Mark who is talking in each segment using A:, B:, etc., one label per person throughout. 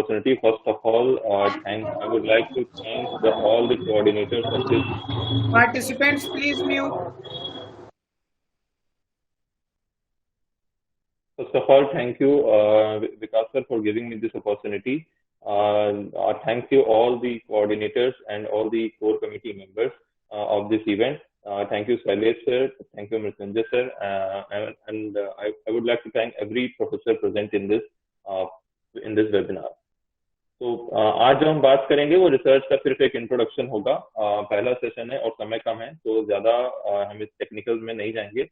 A: opportunity. First of all, I would like to thank all the coordinators of this.
B: Participants, please mute.
A: First of all, thank you, Vikas sir, for giving me this opportunity. Thank you all the coordinators and all the core committee members of this event. Thank you, Shailesh sir. Thank you, Mrityunjay sir. I would like to thank every professor present in this webinar. तो आज जो हम बात करेंगे वो research का सिर्फ एक इंट्रोडक्शन होगा। पहला सेशन है और समय कम है, तो ज्यादा हम इस टेक्निकल में नहीं जाएंगे।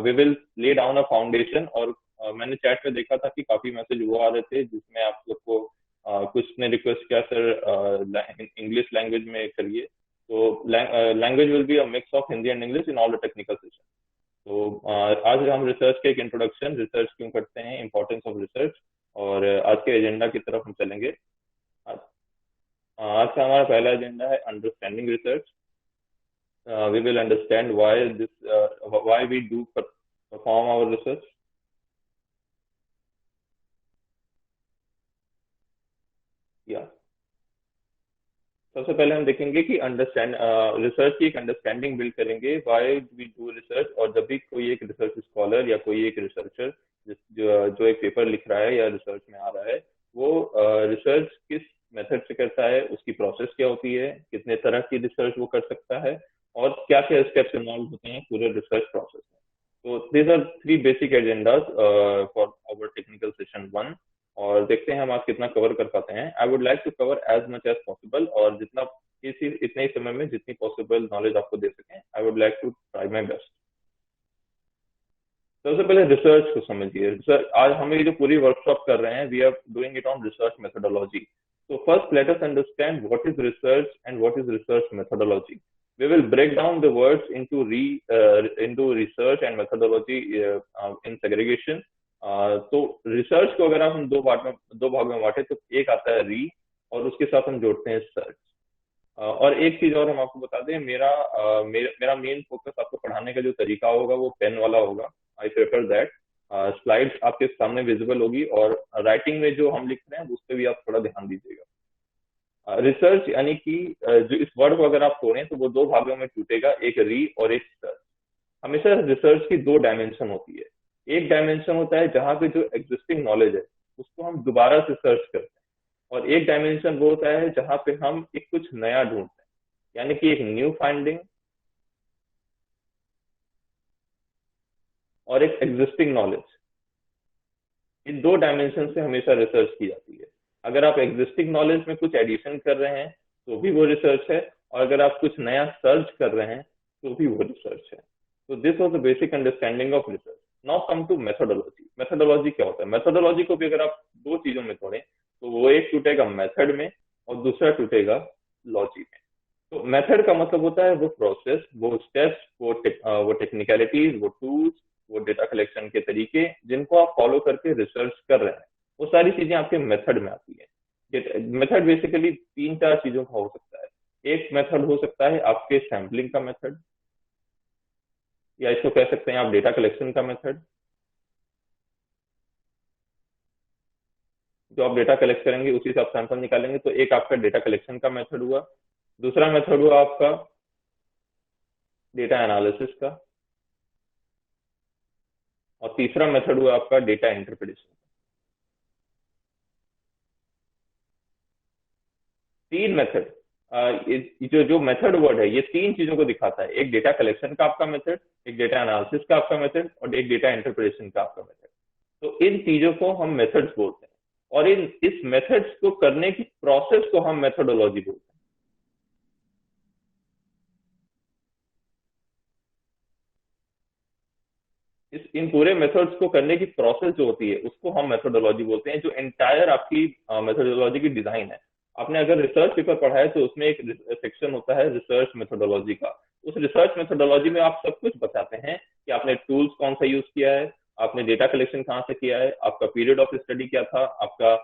A: We will lay down a foundation. और मैंने चैट में देखा था कि काफी मैसेज वो आ रहे थे जिसमें आप लोग को कुछ ने रिक्वेस्ट किया सर इंग्लिश लैंग्वेज में करिए। तो language will be a mix of Hindi and English in all the technical session. तो आज हम रिसर्च के एक इंट्रोडक्शन, रिसर्च क्यों करते हैं, इंपॉर्टेंस ऑफ रिसर्च, और आज के एजेंडा की तरफ हम चलेंगे। आज का हमारा पहला एजेंडा है understanding research. We will understand why we do perform our research. सबसे पहले हम देखेंगे कि रिसर्च की एक अंडरस्टैंडिंग बिल्ड करेंगे, व्हाई वी डू रिसर्च। और जब भी कोई एक रिसर्च स्कॉलर या कोई एक रिसर्चर जो एक पेपर लिख रहा है या रिसर्च में आ रहा है, वो रिसर्च किस मेथड से करता है, उसकी प्रोसेस क्या होती है, कितने तरह की रिसर्च वो कर सकता है, और क्या क्या स्टेप्स इन्वॉल्व होते हैं पूरे रिसर्च प्रोसेस में। तो these are 3 basic agendas for our technical session 1। और देखते हैं हम आज कितना कवर कर पाते हैं। I would like to cover as much as possible, और इतने ही समय में जितनी पॉसिबल नॉलेज आपको दे सकें, I would like to try my best. सबसे पहले रिसर्च को समझिए। आज हम ये जो पूरी वर्कशॉप कर रहे हैं, we are doing it on research methodology. So first, let us understand what is research and what is research methodology. We will break down the words into research and methodology in segregation. तो research को अगर हम दो भाग में बांटे, तो एक आता है री, और उसके साथ हम जोड़ते हैं सर्च। और एक चीज और हम आपको बता दें, मेरा मेन फोकस आपको पढ़ाने का जो तरीका होगा वो पेन वाला होगा। I prefer that. स्लाइड्स आपके सामने विजिबल होगी, और राइटिंग में जो हम लिख रहे हैं उस पर भी आप थोड़ा ध्यान दीजिएगा। रिसर्च यानी कि जो इस वर्ड को अगर आप तोड़ें तो वो 2 भागों में टूटेगा, एक री और एक सर्च। हमेशा रिसर्च की 2 डायमेंशन होती है। एक डायमेंशन होता है जहां पे जो एग्जिस्टिंग नॉलेज है उसको हम दोबारा से सर्च करते हैं, और एक डायमेंशन वो होता है जहां पे हम एक कुछ नया ढूंढते हैं, यानी कि एक न्यू फाइंडिंग और एक एग्जिस्टिंग नॉलेज। इन 2 डायमेंशन से हमेशा रिसर्च की जाती है। अगर आप एग्जिस्टिंग नॉलेज में कुछ एडिशन कर रहे हैं तो भी वो रिसर्च है, और अगर आप कुछ नया सर्च कर रहे हैं तो भी वो रिसर्च है। तो this was the basic understanding of research. Now come to methodology. Methodology क्या होता है? मेथोडोलॉजी को भी अगर आप 2 चीजों में तोड़ें तो वो एक टूटेगा मेथड में और दूसरा टूटेगा लॉजी में। तो मेथड का मतलब होता है वो प्रोसेस, वो स्टेप्स, वो टेक्निकलिटीज, वो टूल्स, वो डेटा कलेक्शन के तरीके जिनको आप फॉलो करके रिसर्च कर रहे हैं, वो सारी चीजें आपके मेथड में आती है। मेथड बेसिकली 3-4 चीजों का हो सकता है। एक मेथड हो सकता है आपके सैम्पलिंग का मेथड, या इसको कह सकते हैं आप डेटा कलेक्शन का मेथड। जो आप डेटा कलेक्ट करेंगे उसी से आप सैंपल निकालेंगे, तो एक आपका डेटा कलेक्शन का मेथड हुआ। दूसरा मेथड हुआ आपका डेटा एनालिसिस का, और तीसरा मेथड हुआ आपका डेटा इंटरप्रिटेशन। 3 मेथड, जो मेथड वर्ड है ये 3 चीजों को दिखाता है। एक डेटा कलेक्शन का आपका मेथड, एक डेटा एनालिसिस का आपका मेथड, और एक डेटा इंटरप्रिटेशन का आपका मेथड। तो इन चीजों को हम मेथड्स बोलते हैं, और इस मेथड्स को करने की प्रोसेस को हम मेथोडोलॉजी बोलते हैं। इन पूरे मेथड्स को करने की प्रोसेस जो होती है उसको हम मेथोडोलॉजी बोलते हैं, जो एंटायर आपकी मेथोडोलॉजी की डिजाइन है। आपने अगर रिसर्च पेपर पढ़ा है तो उसमें एक सेक्शन होता है रिसर्च मेथोडोलॉजी का। उस रिसर्च मेथोडोलॉजी में आप सब कुछ बताते हैं कि आपने टूल्स कौन सा यूज किया है, आपने डेटा कलेक्शन कहाँ से किया है, आपका पीरियड ऑफ स्टडी क्या था, आपका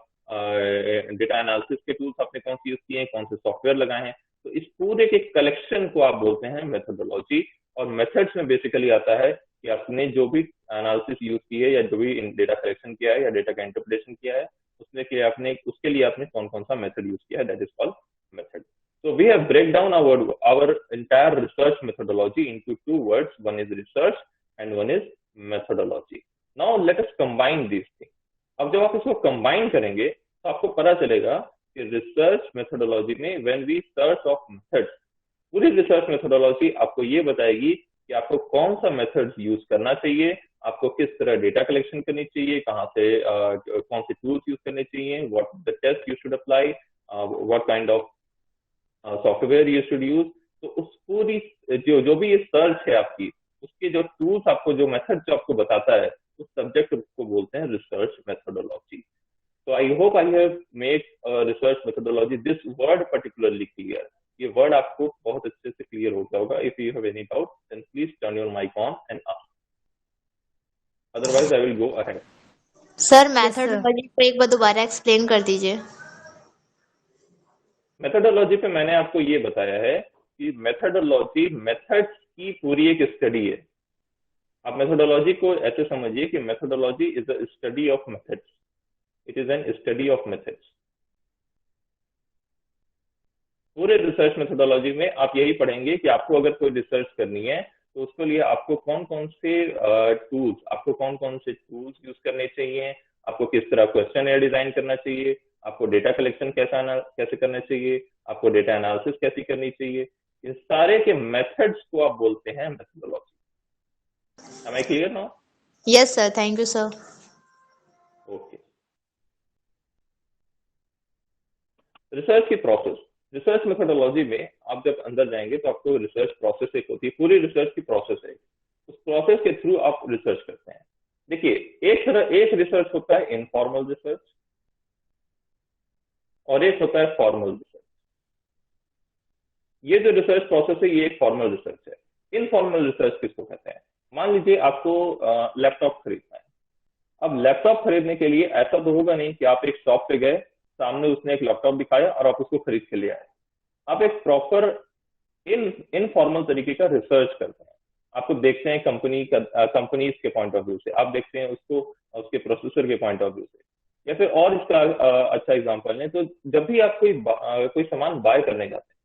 A: डेटा एनालिसिस के टूल्स आपने कौन से यूज किए हैं, कौन से सॉफ्टवेयर लगाए हैं। तो इस पूरे के कलेक्शन को आप बोलते हैं मेथोडोलॉजी। और मेथड्स में बेसिकली आता है कि आपने जो भी एनालिसिस यूज की है, या जो भी डेटा कलेक्शन किया है, या डेटा का इंटरप्रिटेशन किया है, उसके लिए आपने कौन कौन सा मेथड यूज किया है, that is called method. So we have break down our entire research methodology into two words. One is research and one is methodology. Now let us combine these things. अब जब आप इसको combine करेंगे तो आपको पता चलेगा कि research methodology में when we search of methods, पूरी research methodology आपको ये बताएगी कि आपको कौन सा methods यूज करना चाहिए, आपको किस तरह डेटा कलेक्शन करनी चाहिए, कहाँ से कौन से टूल्स यूज करने चाहिए, what the test you should apply, what kind of software you should use. तो उस पूरी जो भी ये सर्च है आपकी, उसके जो टूल्स आपको, जो मेथड जो आपको बताता है, उस सब्जेक्ट को बोलते हैं रिसर्च मेथोडोलॉजी. तो I hope I have made research methodology this word particularly clear. ये वर्ड आपको बहुत अच्छे से क्लियर हो गया होगा. If you have any doubt then please turn your mic on and ask, otherwise I will go ahead.
C: Sir methodology को एक बार दोबारा एक्सप्लेन कर दीजिए.
A: मेथोडोलॉजी पे मैंने आपको ये बताया है कि मेथोडोलॉजी मेथड्स की पूरी एक स्टडी है. आप मेथोडोलॉजी को ऐसे समझिए कि methodology is a study of methods. It is an study of methods. पूरे रिसर्च मेथोडोलॉजी में आप यही पढ़ेंगे कि आपको अगर कोई रिसर्च करनी है तो उसके लिए आपको कौन कौन से टूल्स यूज करने चाहिए, आपको किस तरह क्वेश्चन डिजाइन करना चाहिए, आपको डेटा कलेक्शन कैसे करना चाहिए, आपको डेटा एनालिसिस कैसे करनी चाहिए. इन सारे के मेथड्स को आप बोलते हैं methodology. Am I clear now?
C: Yes sir, thank you sir.
A: Okay. Research की प्रोसेस, रिसर्च मेथोडोलॉजी में आप जब अंदर जाएंगे तो आपको रिसर्च प्रोसेस एक होती है, पूरी रिसर्च की प्रोसेस है. उस प्रोसेस के थ्रू आप रिसर्च करते हैं. देखिए, एक रिसर्च होता है इनफॉर्मल रिसर्च और एक होता है फॉर्मल रिसर्च. ये जो रिसर्च प्रोसेस है ये एक फॉर्मल रिसर्च है. इनफॉर्मल रिसर्च किसको कहते हैं? मान लीजिए आपको लैपटॉप खरीदना है. अब लैपटॉप खरीदने के लिए ऐसा तो होगा नहीं कि आप एक शॉप पे गए, सामने उसने एक लैपटॉप दिखाया और आप उसको खरीद के ले आए. आप एक प्रॉपर इनफॉर्मल तरीके का रिसर्च करते हैं. आपको देखते हैं कंपनीज के पॉइंट ऑफ व्यू से, आप देखते हैं उसको उसके प्रोसेसर के पॉइंट ऑफ व्यू से, या फिर और इसका अच्छा एग्जांपल है तो जब भी आप कोई सामान बाय करने जाते हैं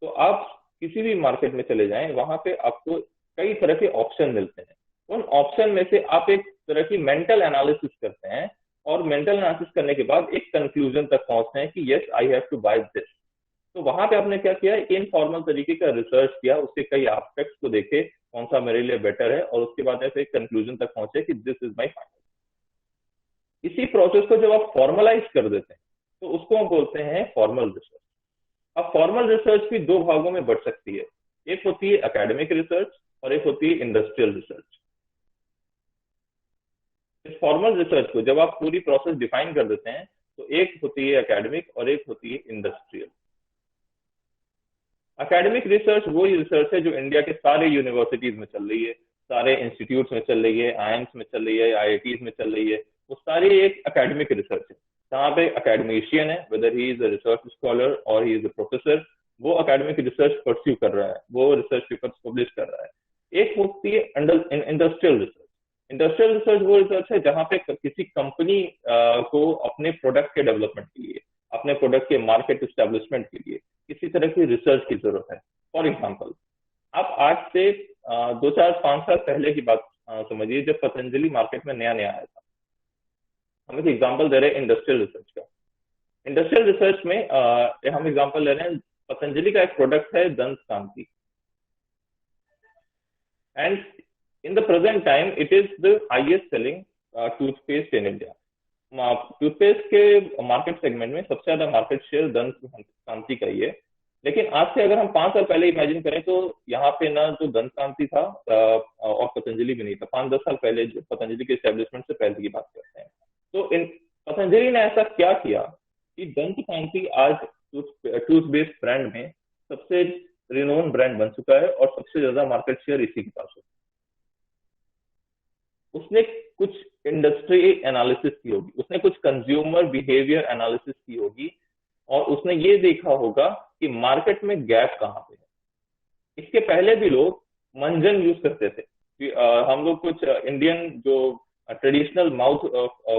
A: तो आप किसी भी मार्केट में चले जाएं, वहां पे आपको कई तरह के ऑप्शन मिलते हैं. उन ऑप्शन में से आप एक तरह की मेंटल एनालिसिस करते हैं और मेंटल एनालिसिस करने के बाद एक कंक्लूजन तक पहुंचते हैं कि yes I have to buy this. तो वहां पे आपने क्या किया, इनफॉर्मल तरीके का रिसर्च किया, उसके कई एस्पेक्ट्स को देखे, कौन सा मेरे लिए बेटर है, और उसके बाद ऐसे एक कंक्लूजन तक पहुंचे कि दिस इज माय फाइनल. इसी प्रोसेस को जब आप फॉर्मलाइज कर देते हैं तो उसको हम बोलते हैं फॉर्मल रिसर्च. अब फॉर्मल रिसर्च भी दो भागों में बढ़ सकती है. एक होती है एकेडमिक रिसर्च और एक होती है इंडस्ट्रियल रिसर्च. इस फॉर्मल रिसर्च को जब आप पूरी प्रोसेस डिफाइन कर देते हैं तो एक होती है एकेडमिक और एक होती है इंडस्ट्रियल. एकेडमिक रिसर्च वो रिसर्च है जो इंडिया के सारे यूनिवर्सिटीज में चल रही है, सारे इंस्टीट्यूट्स में चल रही है, आईएम्स में चल रही है, आईआईटीज में चल रही है. वो सारी एक एकेडमिक रिसर्च है जहाँ पे एकेडमिशियन है, weather he is a research scholar और ही इज अ प्रोफेसर, वो एकेडमिक रिसर्च परस्यू कर रहा है, वो रिसर्च पेपर्स पब्लिश कर रहा है. एक होती है इंडस्ट्रियल रिसर्च. इंडस्ट्रियल रिसर्च वो रिसर्च है जहाँ पे किसी कंपनी को अपने प्रोडक्ट के डेवलपमेंट के लिए, अपने प्रोडक्ट के मार्केट एस्टेब्लिशमेंट के लिए किसी तरह की रिसर्च की जरूरत है. फॉर एग्जाम्पल, आप आज से 2-4-5 साल पहले की बात समझिए, जब पतंजलि मार्केट में नया आया था. हम एक एग्जाम्पल दे रहे हैं इंडस्ट्रियल रिसर्च का. इंडस्ट्रियल रिसर्च में हम एग्जाम्पल ले रहे हैं, पतंजलि का एक प्रोडक्ट है दंत कांति, and in the present time it is the highest selling toothpaste in India. Toothpaste के मार्केट सेगमेंट में सबसे ज्यादा मार्केट शेयर दंत कांति का ही है. लेकिन आज से अगर हम 5 साल पहले इमेजिन करें तो यहाँ पे ना जो दंत कांति था और पतंजलि भी नहीं था. 5-10 साल पहले, जो पतंजलि के एस्टेब्लिशमेंट से पहले की बात करते हैं, तो पतंजलि ने ऐसा क्या किया कि दंत कांति आज टूथपेस्ट ब्रांड में सबसे रिनोन ब्रांड बन चुका है और सबसे ज्यादा मार्केट शेयर इसी के पास है. उसने कुछ इंडस्ट्री एनालिसिस की होगी, उसने कुछ कंज्यूमर बिहेवियर एनालिसिस की होगी और उसने ये देखा होगा कि मार्केट में गैप कहाँ पे है. इसके पहले भी लोग मंजन यूज करते थे. हम लोग कुछ इंडियन जो ट्रेडिशनल माउथ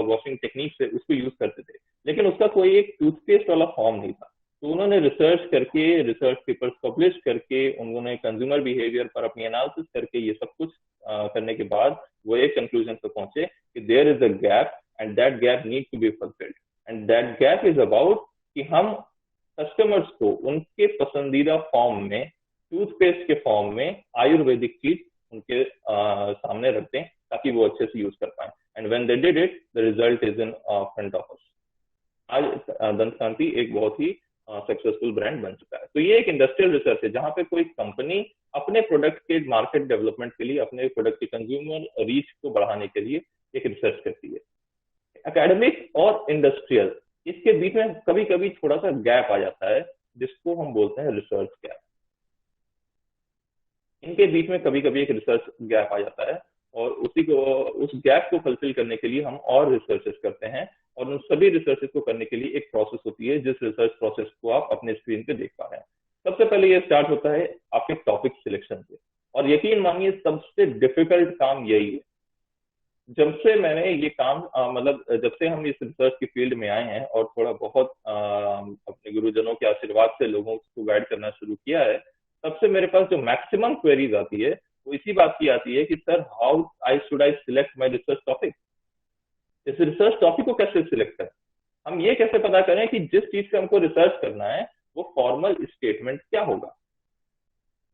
A: वॉशिंग टेक्निक से उसको यूज करते थे, लेकिन उसका कोई एक टूथपेस्ट वाला फॉर्म नहीं था। तो उन्होंने रिसर्च करके, रिसर्च पेपर्स पब्लिश करके, उन्होंने कंज्यूमर बिहेवियर पर अपनी एनालिसिस करके ये सब कुछ करने के बाद वो एक कंक्लूजन पे पहुंचे कि there is a gap and that gap need to be fulfilled, and that gap is about कि हम कस्टमर्स को उनके पसंदीदा फॉर्म में, टूथपेस्ट के फॉर्म में आयुर्वेदिक चीज उनके सामने रख दें ताकि वो अच्छे से यूज कर पाए। And when they did it, the result is in front of us. आज दंतकांति एक बहुत ही सक्सेसफुल ब्रांड बन चुका है। तो ये एक इंडस्ट्रियल रिसर्च है जहां पे कोई कंपनी अपने प्रोडक्ट के मार्केट डेवलपमेंट के लिए, अपने प्रोडक्ट के कंज्यूमर रीच को बढ़ाने के लिए एक रिसर्च करती है। एकेडमिक और इंडस्ट्रियल, इसके बीच में कभी कभी थोड़ा सा गैप आ जाता है जिसको हम बोलते हैं रिसर्च गैप। इनके बीच में कभी कभी एक रिसर्च गैप आ जाता है और उस गैप को फुलफिल करने के लिए हम और रिसर्चेस करते हैं, और उन सभी रिसर्चेस को करने के लिए एक प्रोसेस होती है जिस रिसर्च प्रोसेस को आप अपने स्क्रीन पे देख पा रहे हैं। सबसे पहले ये स्टार्ट होता है आपके टॉपिक सिलेक्शन से, और यकीन मानिए सबसे डिफिकल्ट काम यही है। जब से मैंने ये काम मतलब जब से हम इस रिसर्च की फील्ड में आए हैं और थोड़ा बहुत अपने गुरुजनों के आशीर्वाद से लोगों को गाइड करना शुरू किया है, तब से मेरे पास जो मैक्सिमम क्वेरीज आती है वो इसी बात की आती है कि sir how I select my research topic. इस रिसर्च टॉपिक को कैसे सिलेक्ट करें, हम ये कैसे पता करें कि जिस चीज पे हमको रिसर्च करना है वो फॉर्मल स्टेटमेंट क्या होगा।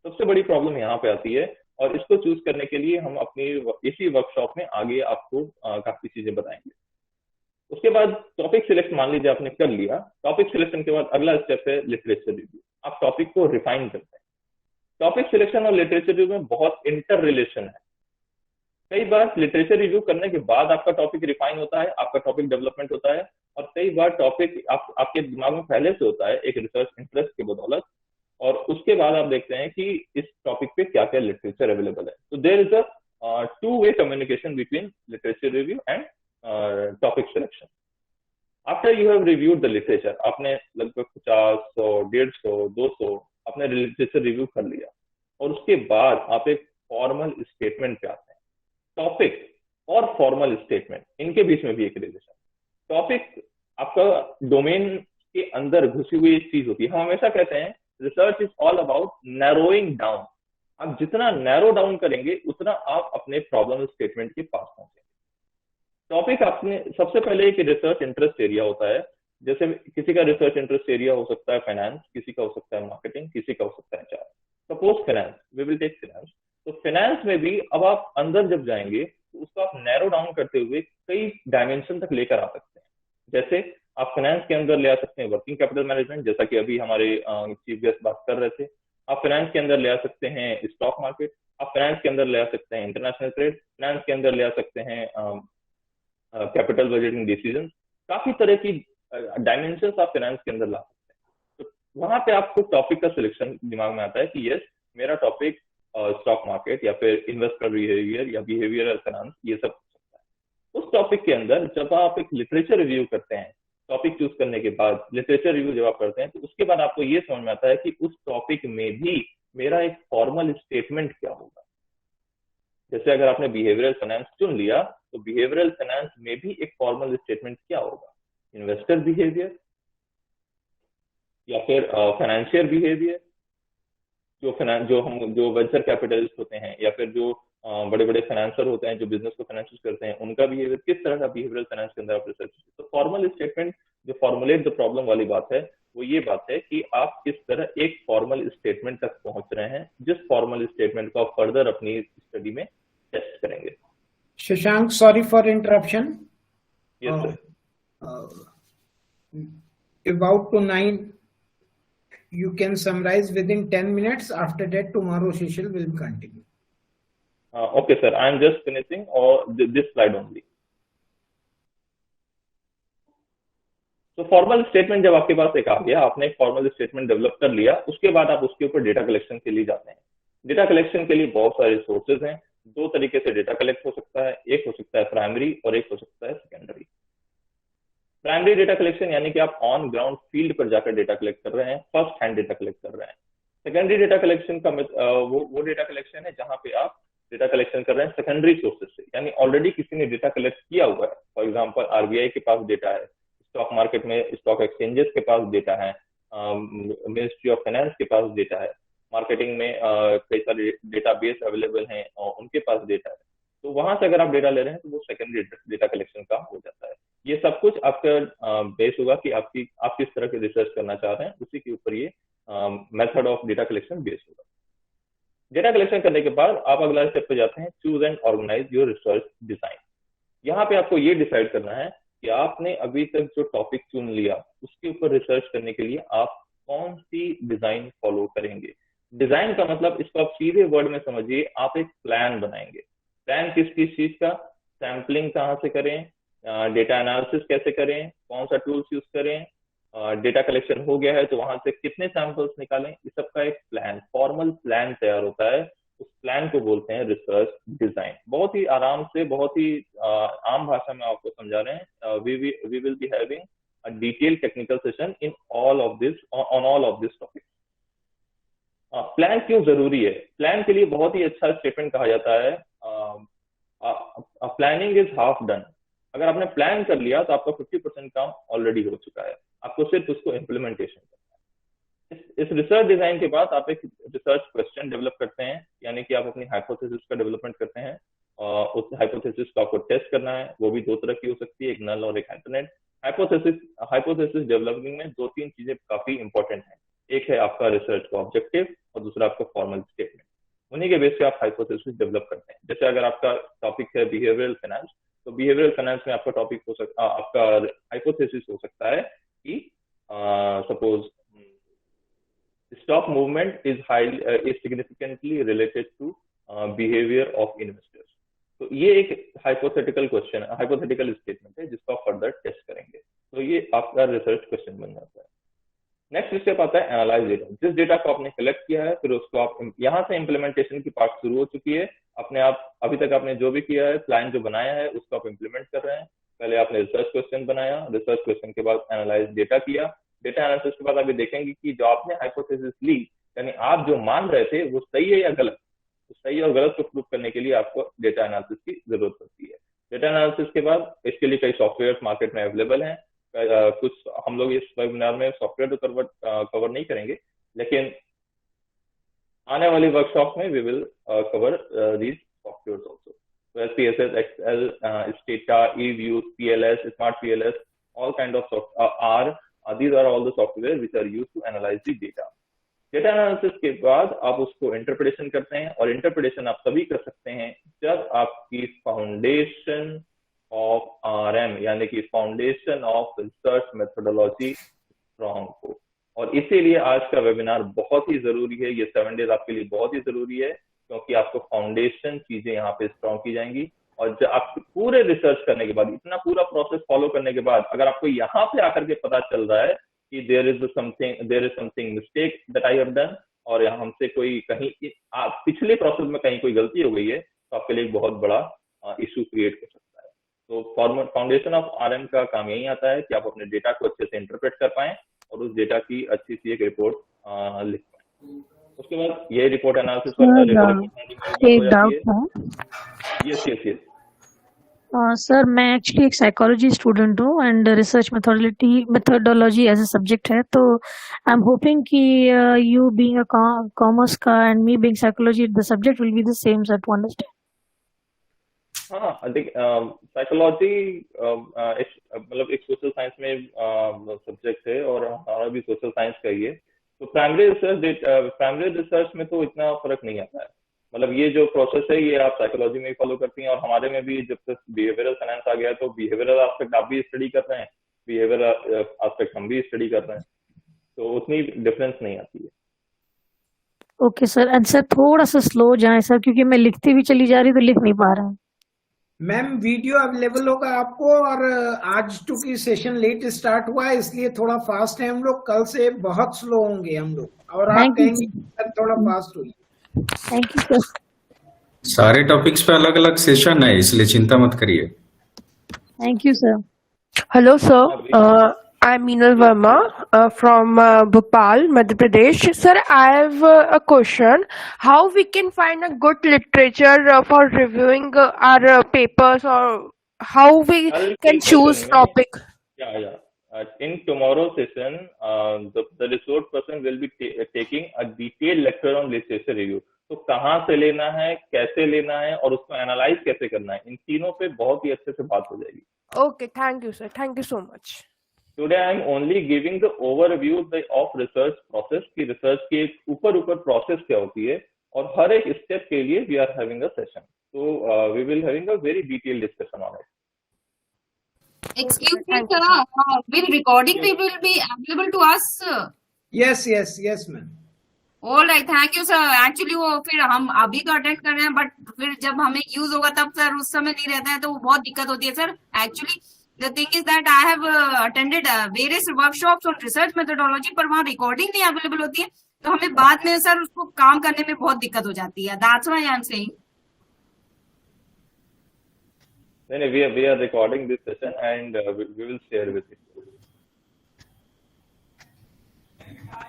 A: सबसे बड़ी प्रॉब्लम यहाँ पे आती है, और इसको चूज करने के लिए हम अपनी इसी वर्कशॉप में आगे आपको काफी चीजें बताएंगे। उसके बाद टॉपिक सिलेक्ट मान लीजिए आपने कर लिया, टॉपिक सिलेक्शन के बाद अगला स्टेप है लिटरेचर रिव्यू। आप टॉपिक को रिफाइन करते हैं। टॉपिक सिलेक्शन और लिटरेचर रिव्यू में बहुत इंटर रिलेशन है। कई बार लिटरेचर रिव्यू करने के बाद आपका टॉपिक रिफाइन होता है, आपका टॉपिक डेवलपमेंट होता है, और कई बार टॉपिक आपके दिमाग में पहले से होता है एक रिसर्च इंटरेस्ट के बदौलत, और उसके बाद आप देखते हैं कि इस टॉपिक पे क्या क्या लिटरेचर अवेलेबल है। तो there is a two way communication between literature review and topic selection. After you have reviewed the literature, आपने लगभग 50, 100, 150, 200 अपने लिटरेचर रिव्यू कर लिया, और उसके बाद आप एक फॉर्मल स्टेटमेंट पे आते हैं। टॉपिक और फॉर्मल स्टेटमेंट, इनके बीच में भी एक रिलेशन। टॉपिक आपका डोमेन के अंदर घुसी हुई एक चीज होती है। हम हमेशा कहते हैं research is all about narrowing down. आप जितना नैरो डाउन करेंगे उतना आप अपने प्रॉब्लम स्टेटमेंट के पास पहुंचेंगे। टॉपिक आपने सबसे पहले एक रिसर्च इंटरेस्ट एरिया होता है। जैसे किसी का रिसर्च इंटरेस्ट एरिया हो सकता है फाइनेंस, किसी का हो सकता है मार्केटिंग, किसी का हो सकता है HR. Suppose finance, we will take finance. तो फाइनेंस में भी अब आप अंदर जब जाएंगे तो उसको आप नैरो डाउन करते हुए कई डायमेंशन तक लेकर आ सकते हैं। जैसे आप फाइनेंस के अंदर ले आ सकते हैं वर्किंग कैपिटल मैनेजमेंट, जैसा कि अभी हमारे चीफ गेस्ट बात कर रहे थे। आप फाइनेंस के अंदर ले आ सकते हैं स्टॉक मार्केट, आप फाइनेंस के अंदर ले आ सकते हैं इंटरनेशनल ट्रेड, फाइनेंस के अंदर ले आ सकते हैं कैपिटल बजटिंग डिसीजन। काफी तरह की डायमेंशन आप फाइनेंस के अंदर ला सकते हैं। तो वहां पे आपको टॉपिक का सिलेक्शन दिमाग में आता है कि यस, मेरा टॉपिक स्टॉक मार्केट या फिर इन्वेस्टर बिहेवियर या बिहेवियरल फाइनेंस, ये सब हो सकता है। उस टॉपिक के अंदर जब आप एक लिटरेचर रिव्यू करते हैं, टॉपिक चूज करने के बाद लिटरेचर रिव्यू जब आप करते हैं, तो उसके बाद आपको ये समझ में आता है कि उस टॉपिक में भी मेरा एक फॉर्मल स्टेटमेंट क्या होगा। जैसे अगर आपने बिहेवियरल फाइनेंस चुन लिया, तो बिहेवियरल फाइनेंस में भी एक फॉर्मल स्टेटमेंट क्या होगा। इन्वेस्टर बिहेवियर या फिर फाइनेंशियल बिहेवियर, जो वेंचर कैपिटलिस्ट होते हैं या फिर जो बड़े बड़े फाइनेंसर होते हैं जो बिजनेस को फाइनेंस करते हैं, उनका बिहेवियर किस तरह का बिहेवियरल फाइनेंस के अंदर आप रिसर्च। तो फॉर्मल स्टेटमेंट जो फॉर्मुलेट द प्रॉब्लम वाली बात है, वो ये बात है कि आप किस तरह एक फॉर्मल स्टेटमेंट तक पहुंच रहे हैं, जिस फॉर्मल स्टेटमेंट को आप फर्दर अपनी स्टडी में टेस्ट करेंगे।
B: Shashank, sorry for interruption.
A: Yes, sir.
B: About to 9, you can summarize within 10 minutes. After that, tomorrow Shishil will continue.
A: Okay, sir. I am just finishing this slide only. तो formal statement जब आपके पास एक आ गया, आपने एक formal statement develop कर लिया, उसके बाद आप उसके ऊपर डेटा कलेक्शन के लिए जाते हैं। डेटा कलेक्शन के लिए बहुत सारे सोर्सेज हैं। दो तरीके से डेटा कलेक्ट हो सकता है, एक हो सकता है प्राइमरी और एक हो सकता है सेकेंडरी। प्राइमरी डेटा कलेक्शन यानी कि आप ऑन ग्राउंड फील्ड पर जाकर डेटा कलेक्ट कर रहे हैं, फर्स्ट हैंड डेटा कलेक्ट कर रहे हैं। सेकेंडरी डेटा कलेक्शन का वो डेटा कलेक्शन है जहां पे आप डेटा कलेक्शन कर रहे हैं सेकेंडरी सोर्सेज से, यानी ऑलरेडी किसी ने डेटा कलेक्ट किया हुआ है। फॉर एग्जांपल आरबीआई के पास डेटा है, स्टॉक मार्केट में स्टॉक एक्सचेंजेस के पास डेटा है, मिनिस्ट्री ऑफ फाइनेंस के पास डेटा है, मार्केटिंग में कई सारे डेटाबेस अवेलेबल हैं और उनके पास डेटा है। तो वहां से अगर आप डेटा ले रहे हैं तो वो सेकेंडरी डेटा कलेक्शन का हो जाता है। ये सब कुछ आपका बेस होगा कि आप किस तरह की रिसर्च करना चाह रहे हैं, उसी के ऊपर ये method of data collection base होगा। डेटा कलेक्शन करने के बाद आप अगला स्टेप पे जाते हैं, choose and organise your research design. यहाँ पे आपको ये डिसाइड करना है कि आपने अभी तक जो टॉपिक चुन लिया उसके ऊपर रिसर्च करने के लिए आप कौन सी डिजाइन फॉलो करेंगे। डिजाइन का मतलब, इसको आप सीधे वर्ड में समझिए, आप एक प्लान बनाएंगे। प्लान किस चीज का, सैम्पलिंग कहाँ से करें, डेटा एनालिसिस कैसे करें, कौन सा टूल्स यूज करें, डेटा कलेक्शन हो गया है तो वहां से कितने सैंपल्स निकालें, इस सब का एक प्लान, फॉर्मल प्लान तैयार होता है। उस प्लान को बोलते हैं रिसर्च डिजाइन। बहुत ही आराम से, बहुत ही आम भाषा में आपको समझा रहे हैं। We will be having a detail technical session in all of this topic. Plan क्यों जरूरी है? प्लान के लिए बहुत ही अच्छा स्टेटमेंट कहा जाता है, प्लानिंग इज हाफ डन। अगर आपने प्लान कर लिया तो आपका 50% काम ऑलरेडी हो चुका है, आपको सिर्फ उसको इम्प्लीमेंटेशन करना है। इस रिसर्च डिजाइन के बाद आप एक रिसर्च क्वेश्चन डेवलप करते हैं, यानी कि आप अपनी हाइपोथेसिस का डेवलपमेंट करते हैं। उस हाइपोथेसिस को आपको टेस्ट करना है। वो भी दो तरह की हो सकती है, एक नल और एक अल्टरनेट। हाइपोथेसिस डेवलपिंग में 2-3 चीजें काफी इंपॉर्टेंट हैं। एक है आपका रिसर्च का ऑब्जेक्टिव और दूसरा आपका फॉर्मल स्टेटमेंट। उन्हीं के बेस पे आप हाइपोथेसिस डेवलप करते हैं। जैसे अगर आपका टॉपिक है बिहेवियरल फाइनेंस, तो बिहेवियरल फाइनेंस में आपका टॉपिक हो सकता, आपका हाइपोथेसिस हो सकता है कि suppose stock movement is significantly related to behaviour of investors. तो ये एक हाइपोथेटिकल क्वेश्चन, हाइपोथेटिकल स्टेटमेंट है जिसको आप फर्दर टेस्ट करेंगे। तो ये आपका रिसर्च क्वेश्चन बन जाता है। नेक्स्ट स्टेप आता है एनालाइज डेटा। जिस डेटा को आपने कलेक्ट किया है, फिर उसको आप यहाँ से इम्प्लीमेंटेशन की पार्ट शुरू हो चुकी है। अपने आप अभी तक आपने जो भी किया है, प्लान जो बनाया है, उसको आप इम्प्लीमेंट कर रहे हैं। पहले आपने रिसर्च क्वेश्चन बनाया, रिसर्च क्वेश्चन के बाद एनालाइज डेटा किया, डेटा एनालिसिस के बाद अभी देखेंगे कि जो आपने हाइपोथेसिस ली, यानी आप जो मान रहे थे वो सही है या गलत। तो सही और गलत को प्रूव करने के लिए आपको डेटा एनालिसिस की जरूरत पड़ती है। डेटा एनालिसिस के बाद इसके लिए कई सॉफ्टवेयर मार्केट में अवेलेबल हैं। कुछ हम लोग इस वेबिनार में सॉफ्टवेयर तो कवर नहीं करेंगे, लेकिन आने वाली वर्कशॉप में we will cover these softwares also. So SPSS, Excel, Stata, eViews, PLS, Smart PLS, all kind of these are all the software which are used to analyze the data. Data analysis के बाद आप उसको interpretation करते हैं, और interpretation आप तभी कर सकते हैं जब आपकी फाउंडेशन ऑफ RM, यानी कि foundation of research methodology strong हो। और इसीलिए आज का वेबिनार बहुत ही जरूरी है। ये 7 डेज आपके लिए बहुत ही जरूरी है, क्योंकि आपको फाउंडेशन चीजें यहाँ पे स्ट्रॉन्ग की जाएंगी। और जब आप पूरे रिसर्च करने के बाद, इतना पूरा प्रोसेस फॉलो करने के बाद, अगर आपको यहाँ पे आकर के पता चल रहा है कि there is something mistake that I have done, और यहाँ हमसे कोई कहीं पिछले प्रोसेस में कहीं कोई गलती हो गई है, तो आपके लिए एक बहुत बड़ा इशू क्रिएट कर सकता है। तो फाउंडेशन ऑफ RM का काम यही आता है कि आप अपने डेटा को अच्छे से इंटरप्रेट कर पाएं और उस डेटा की अच्छी सी एक रिपोर्ट लिख पाएं। उसके बाद ये रिपोर्ट एनालिसिस
D: एक डाउट था।
A: यस
D: सर, मैं एक्चुअली एक साइकोलॉजी स्टूडेंट हूँ and research methodology as a subject है, तो आई एम होपिंग कि यू बीइंग अ कॉमर्स का and me being psychology, the subject will be the same, sir, to understand.
A: हाँ, देख, psychology मतलब एक सोशल साइंस में सब्जेक्ट है, और हमारा भी सोशल साइंस का ही है। तो प्राइमरी रिसर्च में तो इतना फर्क नहीं आता है। मतलब ये जो प्रोसेस है ये आप साइकोलॉजी में भी फॉलो करती हैं, और हमारे में भी जब तक बिहेवियरल फाइनेंस आ गया तो बिहेवियरल एस्पेक्ट आप भी स्टडी कर रहे हैं, बिहेवियरल एस्पेक्ट हम भी स्टडी कर रहे हैं, तो उतनी डिफरेंस नहीं आती है।
D: ओके सर, एंड सर थोड़ा सा स्लो जाएं सर, क्योंकि मैं लिखती भी चली जा रही तो लिख नहीं पा रहा हूँ।
B: मैम वीडियो अवेलेबल होगा आपको, और आज की सेशन लेट स्टार्ट हुआ है इसलिए थोड़ा फास्ट है हम लोग। कल से बहुत स्लो होंगे हम लोग, और आप कहेंगे थोड़ा फास्ट होइए।
D: Thank you sir.
E: सारे टॉपिक्स पे अलग अलग सेशन है, इसलिए चिंता मत करिए।
D: Thank you sir.
F: Hello sir, I'm Meenal Verma from Bhopal, Madhya Pradesh. Sir, I have a question. How we can find a good literature for reviewing our papers, or how we
A: कल के
F: can choose
A: session में
F: topic?
A: yeah. In tomorrow's session, the resource person will be taking a detailed lecture on literature review. तो कहाँ से लेना है, कैसे लेना है और उसको एनालाइज कैसे करना है, इन तीनों पे बहुत ही अच्छे से बात हो जाएगी.
F: Okay, thank you, sir. Thank you so much.
A: Today I am only giving the overview of research process कि research की एक ऊपर process क्या होती है और हर एक step के लिए we are having a session. So we will having a very detailed discussion on it.
G: Excuse me, sir. Will recording will be available to us?
B: Yes, ma'am.
G: All right, thank you, sir. Actually वो फिर हम अभी तो attend कर रहे हैं, but फिर जब हमें यूज होगा तब सर उस समय नहीं रहता है, तो वो बहुत दिक्कत होती है sir. Actually the thing is that I have attended various workshops on research methodology, पर वहाँ रिकॉर्डिंग नहीं अवेलेबल होती है, तो हमें बाद में सर उसको काम करने में बहुत दिक्कत हो जाती है. That's why I am saying.
A: Then we are recording this session and we will share with you.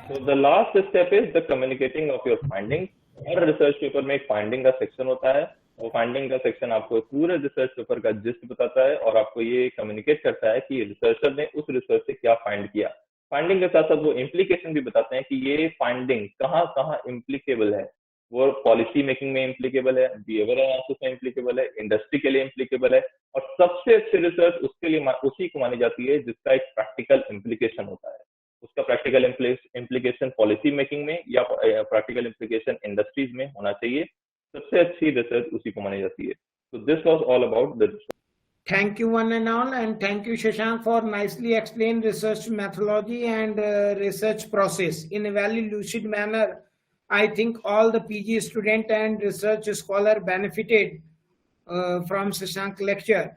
A: So the last step is the communicating of your findings. Her research paper में एक फाइंडिंग का section होता है और finding का section आपको पूरे research paper का जिस्ट बताता है और आपको ये कम्युनिकेट करता है कि रिसर्चर ने उस रिसर्च से क्या फाइंड किया. फाइंडिंग के साथ साथ वो इम्प्लीकेशन भी बताते हैं कि ये फाइंडिंग कहाँ कहाँ इम्प्लीकेबल है. वो पॉलिसी मेकिंग में इम्प्लीकेबल है, बिहेवियर एनालिसिस में इम्प्लीकेबल है, इंडस्ट्री के लिए इम्प्लीकेबल है, और सबसे अच्छी रिसर्च उसके लिए उसी को मानी जाती है जिसका एक प्रैक्टिकल इम्प्लीकेशन होता है. उसका प्रैक्टिकल इम्प्लीकेशन पॉलिसी मेकिंग में या प्रैक्टिकल इम्प्लीकेशन इंडस्ट्रीज में होना चाहिए. सबसे अच्छी रिसर्च उसी को मानी जाती है. So this was all about the research.
B: Thank you one and all, and thank you Shashank for nicely explained research methodology and research process in a very lucid manner. I think all the PG student and research scholar benefited from Shashank lecture.